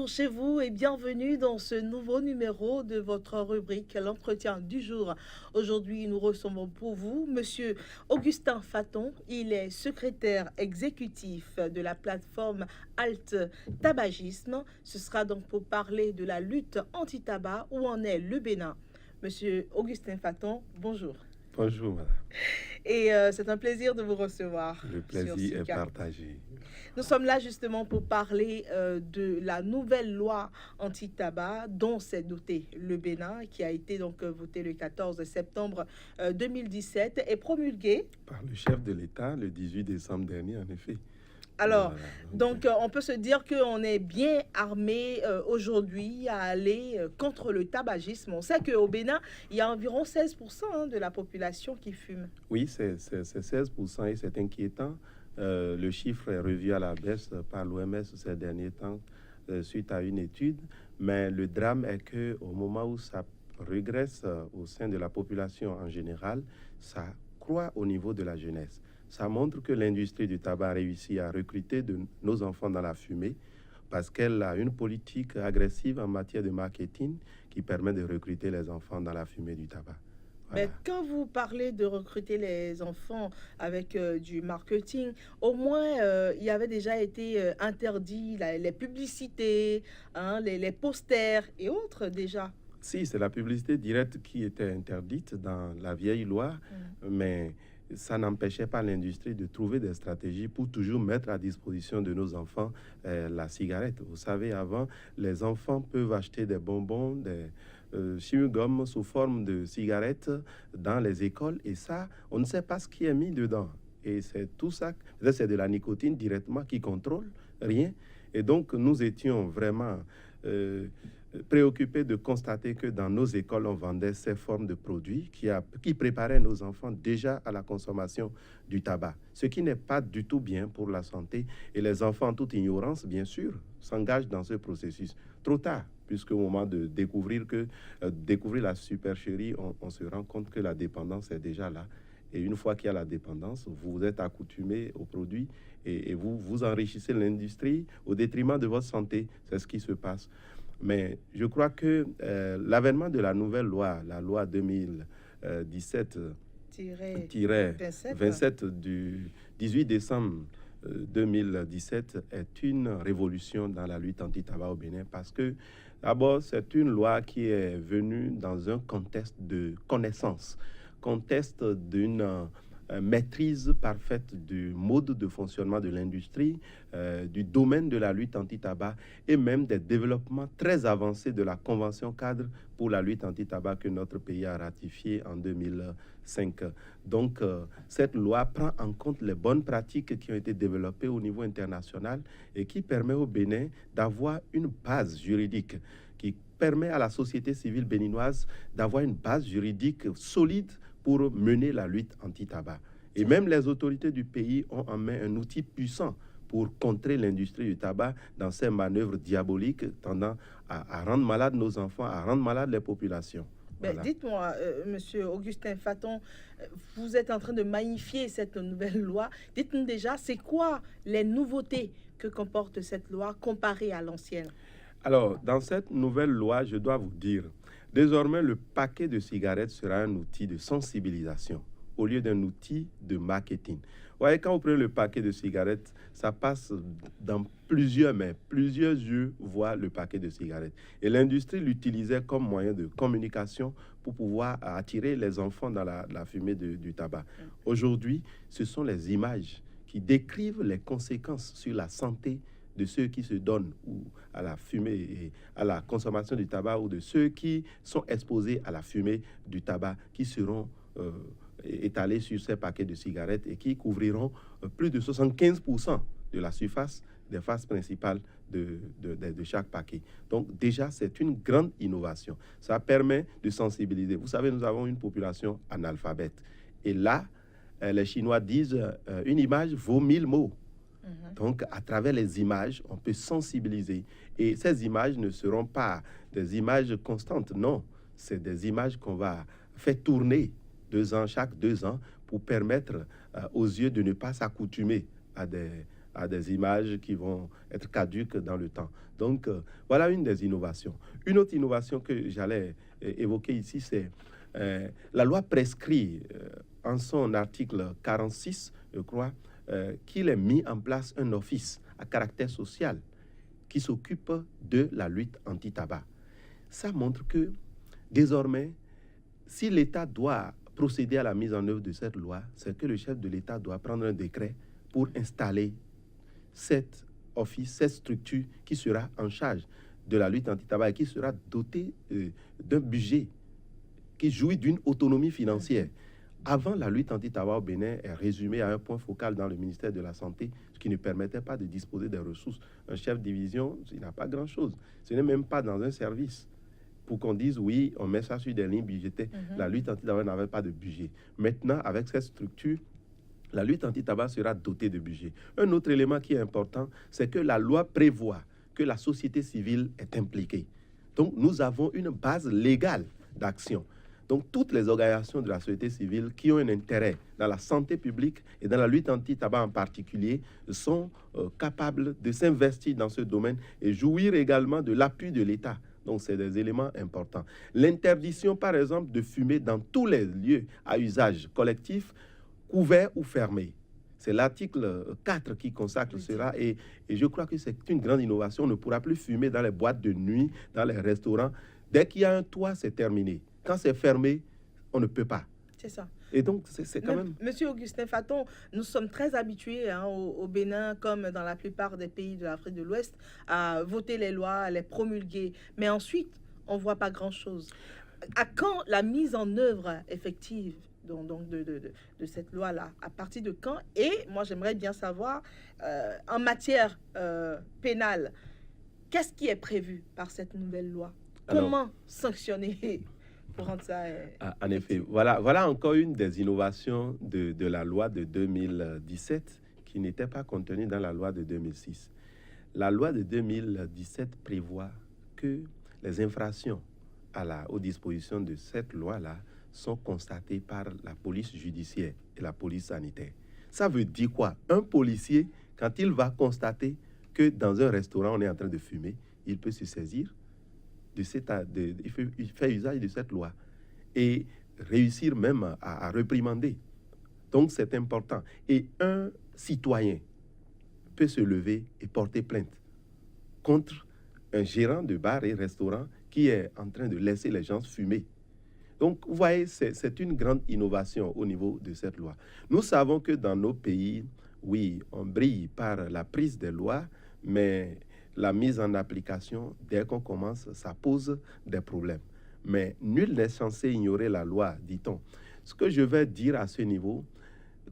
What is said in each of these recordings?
bonjour chez vous et bienvenue dans ce nouveau numéro de votre rubrique L'entretien du jour. Aujourd'hui, nous recevons pour vous Monsieur Augustin Faton. Il est secrétaire exécutif de la plateforme Alt Tabagisme. Ce sera donc pour parler de la lutte anti-tabac. Où en est le Bénin? Monsieur Augustin Faton, bonjour. Bonjour, madame. Et c'est un plaisir de vous recevoir Le sur plaisir est SICA. partagé. Nous sommes là justement pour parler de la nouvelle loi anti-tabac dont s'est doté le Bénin, qui a été donc votée le 14 septembre 2017 et promulguée. Par le chef de l'État le 18 décembre dernier, en effet. Alors, Voilà. donc on peut se dire qu'on est bien armé aujourd'hui à aller contre le tabagisme. On sait qu'au Bénin, il y a environ 16% de la population qui fume. Oui, c'est 16% et c'est inquiétant. Le chiffre est revu à la baisse par l'OMS ces derniers temps suite à une étude. Mais le drame est qu'au moment où ça régresse au sein de la population en général, ça croît au niveau de la jeunesse. Ça montre que l'industrie du tabac a réussi à recruter de nos enfants dans la fumée parce qu'elle a une politique agressive en matière de marketing qui permet de recruter les enfants dans la fumée du tabac. Mais Voilà. quand vous parlez de recruter les enfants avec du marketing, au moins il y avait déjà été interdit les publicités, hein, les posters et autres déjà. Si, c'est la publicité directe qui était interdite dans la vieille loi, mais ça n'empêchait pas l'industrie de trouver des stratégies pour toujours mettre à disposition de nos enfants la cigarette. Vous savez, avant, les enfants peuvent acheter des bonbons, des chewing-gums sous forme de cigarettes dans les écoles, et ça, on ne sait pas ce qui est mis dedans. Et c'est tout ça, c'est de la nicotine directement qui contrôle, rien. Et donc, nous étions vraiment préoccupés de constater que dans nos écoles, on vendait ces formes de produits qui préparaient nos enfants déjà à la consommation du tabac, ce qui n'est pas du tout bien pour la santé. Et les enfants, en toute ignorance, bien sûr, s'engagent dans ce processus trop tard, puisque au moment de découvrir la supercherie, on se rend compte que la dépendance est déjà là. Et une fois qu'il y a la dépendance, vous vous êtes accoutumé aux produits et vous enrichissez l'industrie au détriment de votre santé. C'est ce qui se passe. Mais je crois que l'avènement de la nouvelle loi, la loi 2017-27 du 18 décembre 2017 est une révolution dans la lutte anti-tabac au Bénin parce que d'abord, c'est une loi qui est venue dans un contexte de connaissance, contexte d'une maîtrise parfaite du mode de fonctionnement de l'industrie, du domaine de la lutte anti-tabac et même des développements très avancés de la Convention cadre pour la lutte anti-tabac que notre pays a ratifié en 2005. Donc, cette loi prend en compte les bonnes pratiques qui ont été développées au niveau international et qui permet au Bénin d'avoir une base juridique qui permet à la société civile béninoise d'avoir une base juridique solide pour mener la lutte anti-tabac. Et même les autorités du pays ont en main un outil puissant pour contrer l'industrie du tabac dans ses manœuvres diaboliques tendant à rendre malades nos enfants, à rendre malades les populations. Voilà. Dites-moi, Monsieur Augustin Faton, vous êtes en train de magnifier cette nouvelle loi. Dites-nous déjà, c'est quoi les nouveautés que comporte cette loi comparée à l'ancienne? Alors, dans cette nouvelle loi, je dois vous dire, désormais, le paquet de cigarettes sera un outil de sensibilisation au lieu d'un outil de marketing. Vous voyez, quand vous prenez le paquet de cigarettes, ça passe dans plusieurs mains, plusieurs yeux voient le paquet de cigarettes. Et l'industrie l'utilisait comme moyen de communication pour pouvoir attirer les enfants dans la fumée du tabac. Aujourd'hui, ce sont les images qui décrivent les conséquences sur la santé de ceux qui se donnent ou à la fumée et à la consommation du tabac ou de ceux qui sont exposés à la fumée du tabac qui seront étalés sur ces paquets de cigarettes et qui couvriront plus de 75% de la surface des faces principales de chaque paquet. Donc déjà, c'est une grande innovation. Ça permet de sensibiliser. Vous savez, nous avons une population analphabète. Et là, les Chinois disent une image vaut 1000 mots. Donc, à travers les images, on peut sensibiliser. Et ces images ne seront pas des images constantes, non. C'est des images qu'on va faire tourner chaque 2 ans pour permettre aux yeux de ne pas s'accoutumer à des images qui vont être caduques dans le temps. Donc, voilà une des innovations. Une autre innovation que j'allais évoquer ici, c'est la loi prescrit en son article 46, je crois, qu'il ait mis en place un office à caractère social qui s'occupe de la lutte anti-tabac. Ça montre que, désormais, si l'État doit procéder à la mise en œuvre de cette loi, c'est que le chef de l'État doit prendre un décret pour installer cet office, cette structure qui sera en charge de la lutte anti-tabac et qui sera dotée d'un budget qui jouit d'une autonomie financière. Avant, la lutte anti-tabac au Bénin est résumée à un point focal dans le ministère de la Santé, ce qui ne permettait pas de disposer des ressources. Un chef de division, il n'a pas grand-chose. Ce n'est même pas dans un service. Pour qu'on dise, oui, on met ça sur des lignes budgétaires. La lutte anti-tabac n'avait pas de budget. Maintenant, avec cette structure, la lutte anti-tabac sera dotée de budget. Un autre élément qui est important, c'est que la loi prévoit que la société civile est impliquée. Donc, nous avons une base légale d'action. Donc, toutes les organisations de la société civile qui ont un intérêt dans la santé publique et dans la lutte anti-tabac en particulier sont capables de s'investir dans ce domaine et jouir également de l'appui de l'État. Donc, c'est des éléments importants. L'interdiction, par exemple, de fumer dans tous les lieux à usage collectif, couverts ou fermés. C'est l'article 4 qui consacre cela et je crois que c'est une grande innovation. On ne pourra plus fumer dans les boîtes de nuit, dans les restaurants. Dès qu'il y a un toit, c'est terminé. Quand c'est fermé, on ne peut pas. C'est ça. Et donc, c'est quand même... Monsieur Augustin Faton, nous sommes très habitués au Bénin, comme dans la plupart des pays de l'Afrique de l'Ouest, à voter les lois, à les promulguer. Mais ensuite, on ne voit pas grand-chose. À quand la mise en œuvre effective de cette loi-là? À partir de quand? Et moi, j'aimerais bien savoir, en matière pénale, qu'est-ce qui est prévu par cette nouvelle loi? Comment sanctionner pour rendre ça... En effet, voilà encore une des innovations de la loi de 2017 qui n'était pas contenue dans la loi de 2006. La loi de 2017 prévoit que les infractions aux dispositions de cette loi-là sont constatées par la police judiciaire et la police sanitaire. Ça veut dire quoi? Un policier, quand il va constater que dans un restaurant, on est en train de fumer, il peut se saisir il fait usage de cette loi et réussir même à réprimander. Donc, c'est important. Et un citoyen peut se lever et porter plainte contre un gérant de bar et restaurant qui est en train de laisser les gens fumer. Donc, vous voyez, c'est une grande innovation au niveau de cette loi. Nous savons que dans nos pays, oui, on brille par la prise des lois, mais la mise en application, dès qu'on commence, ça pose des problèmes. Mais nul n'est censé ignorer la loi, dit-on. Ce que je vais dire à ce niveau,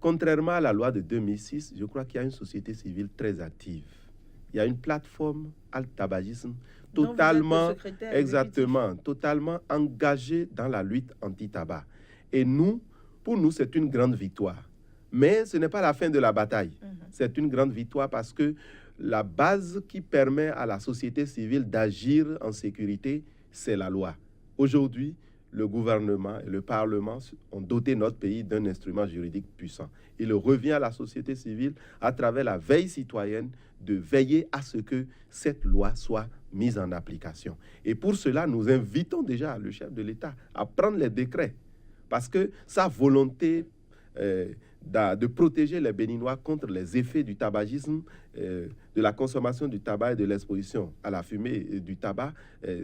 contrairement à la loi de 2006, je crois qu'il y a une société civile très active. Il y a une plateforme Alt-Tabagisme totalement engagée dans la lutte anti-tabac. Et pour nous, c'est une grande victoire. Mais ce n'est pas la fin de la bataille. C'est une grande victoire parce que la base qui permet à la société civile d'agir en sécurité, c'est la loi. Aujourd'hui, le gouvernement et le Parlement ont doté notre pays d'un instrument juridique puissant. Il revient à la société civile, à travers la veille citoyenne, de veiller à ce que cette loi soit mise en application. Et pour cela, nous invitons déjà le chef de l'État à prendre les décrets, parce que sa volonté de protéger les Béninois contre les effets du tabagisme, de la consommation du tabac et de l'exposition à la fumée du tabac,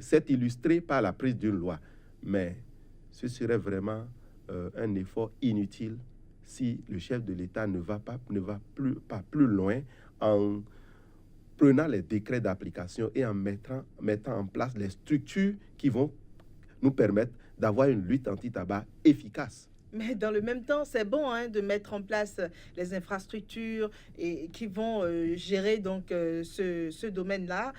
s'est illustrée par la prise d'une loi. Mais ce serait vraiment un effort inutile si le chef de l'État ne va pas plus loin en prenant les décrets d'application et en mettant en place les structures qui vont nous permettre d'avoir une lutte anti-tabac efficace. Mais dans le même temps, c'est bon de mettre en place les infrastructures et qui vont gérer donc ce domaine-là.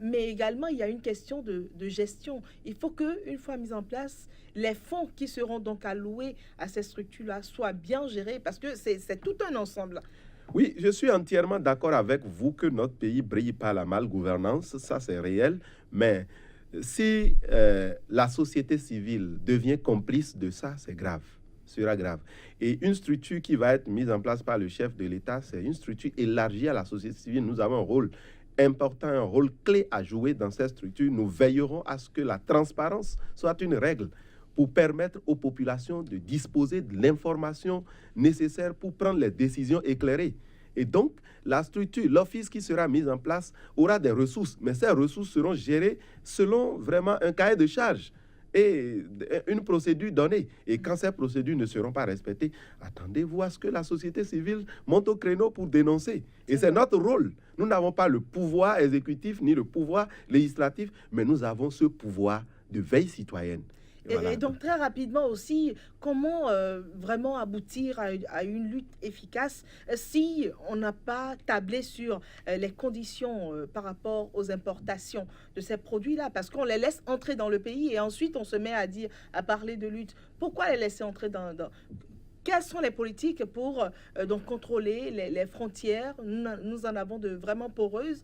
Mais également, il y a une question de gestion. Il faut que, une fois mis en place, les fonds qui seront donc alloués à ces structures-là soient bien gérés parce que c'est tout un ensemble. Oui, je suis entièrement d'accord avec vous que notre pays brille par la malgouvernance, ça c'est réel, mais si la société civile devient complice de ça, c'est grave. sera grave. Et une structure qui va être mise en place par le chef de l'État, c'est une structure élargie à la société civile. Nous avons un rôle important, un rôle clé à jouer dans cette structure. Nous veillerons à ce que la transparence soit une règle pour permettre aux populations de disposer de l'information nécessaire pour prendre les décisions éclairées. Et donc, la structure, l'office qui sera mis en place aura des ressources, mais ces ressources seront gérées selon vraiment un cahier de charges et une procédure donnée. Et quand ces procédures ne seront pas respectées, attendez-vous à ce que la société civile monte au créneau pour dénoncer. Et c'est notre rôle. Nous n'avons pas le pouvoir exécutif ni le pouvoir législatif, mais nous avons ce pouvoir de veille citoyenne. Et donc, très rapidement aussi, comment vraiment aboutir à une lutte efficace si on n'a pas tablé sur les conditions par rapport aux importations de ces produits-là? Parce qu'on les laisse entrer dans le pays et ensuite on se met à parler de lutte. Pourquoi les laisser entrer dans... Quelles sont les politiques pour donc contrôler les frontières? Nous en avons de vraiment poreuses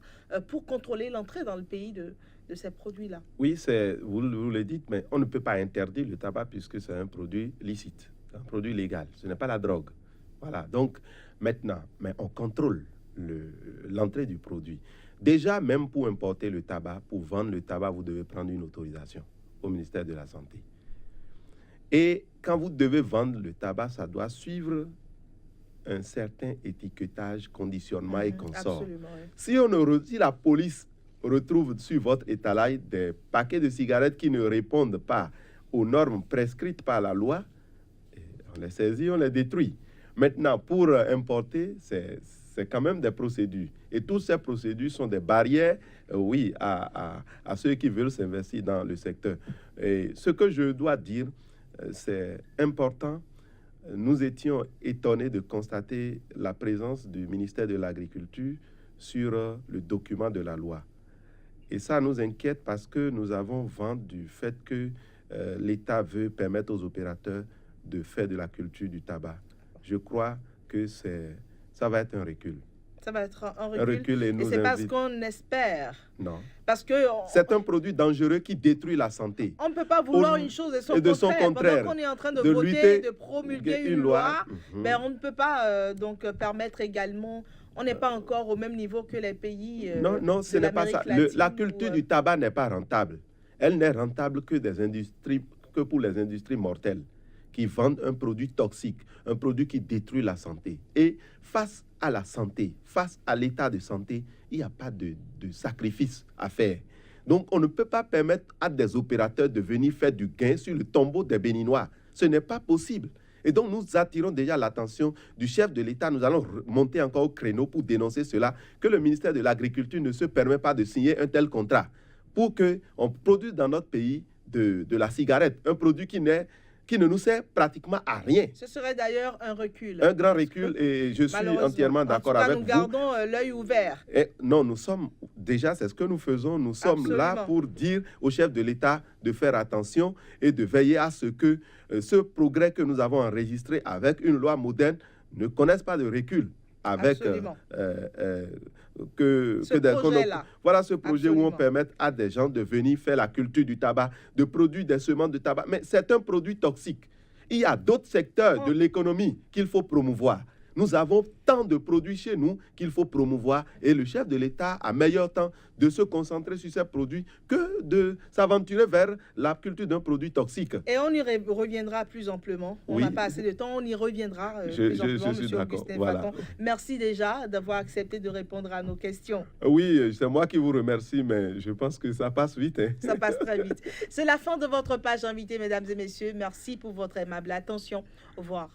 pour contrôler l'entrée dans le pays de ces produits-là. Oui, vous le dites, mais on ne peut pas interdire le tabac puisque c'est un produit licite, un produit légal. Ce n'est pas la drogue. Voilà. Donc, maintenant, mais on contrôle l'entrée du produit. Déjà, même pour importer le tabac, pour vendre le tabac, vous devez prendre une autorisation au ministère de la Santé. Et quand vous devez vendre le tabac, ça doit suivre un certain étiquetage, conditionnement et consorts. Oui. Si la police retrouve sur votre étalage des paquets de cigarettes qui ne répondent pas aux normes prescrites par la loi, on les saisit, on les détruit. Maintenant, pour importer, c'est quand même des procédures. Et toutes ces procédures sont des barrières, oui, à ceux qui veulent s'investir dans le secteur. Et ce que je dois dire, c'est important. Nous étions étonnés de constater la présence du ministère de l'Agriculture sur le document de la loi. Et ça nous inquiète parce que nous avons vent du fait que l'État veut permettre aux opérateurs de faire de la culture du tabac. Je crois que ça va être un recul. Ça va être un recul et c'est pas ce qu'on espère. Non. Parce que c'est un produit dangereux qui détruit la santé. On ne peut pas vouloir une chose et son contraire. Pendant qu'on est en train de voter, de promulguer une loi, ben on ne peut pas donc permettre également... On n'est pas encore au même niveau que les pays non, ce n'est pas ça. La culture du tabac n'est pas rentable. Elle n'est rentable que pour les industries mortelles qui vendent un produit toxique, un produit qui détruit la santé. Et face à la santé, face à l'état de santé, il n'y a pas de sacrifice à faire. Donc, on ne peut pas permettre à des opérateurs de venir faire du gain sur le tombeau des Béninois. Ce n'est pas possible. Et donc, nous attirons déjà l'attention du chef de l'État. Nous allons monter encore au créneau pour dénoncer cela, que le ministère de l'Agriculture ne se permet pas de signer un tel contrat pour qu'on produise dans notre pays de la cigarette, un produit qui ne nous sert pratiquement à rien. Ce serait d'ailleurs un recul. Un grand recul et je suis entièrement d'accord avec vous. Nous gardons l'œil ouvert. Et non, nous sommes, déjà c'est ce que nous faisons, nous sommes là pour dire au chef de l'État de faire attention et de veiller à ce que ce progrès que nous avons enregistré avec une loi moderne ne connaisse pas de recul. Avec voilà ce projet où on permet à des gens de venir faire la culture du tabac, de produire des semences de tabac. Mais c'est un produit toxique. Il y a d'autres secteurs de l'économie qu'il faut promouvoir. Nous avons tant de produits chez nous qu'il faut promouvoir et le chef de l'État a meilleur temps de se concentrer sur ces produits que de s'aventurer vers la culture d'un produit toxique. Et on y reviendra plus amplement. On n'a pas assez de temps, on y reviendra plus amplement, M. Augustin Faton. Merci déjà d'avoir accepté de répondre à nos questions. Oui, c'est moi qui vous remercie, mais je pense que ça passe vite. Hein. Ça passe très vite. C'est la fin de votre page invitée, mesdames et messieurs. Merci pour votre aimable attention. Au revoir.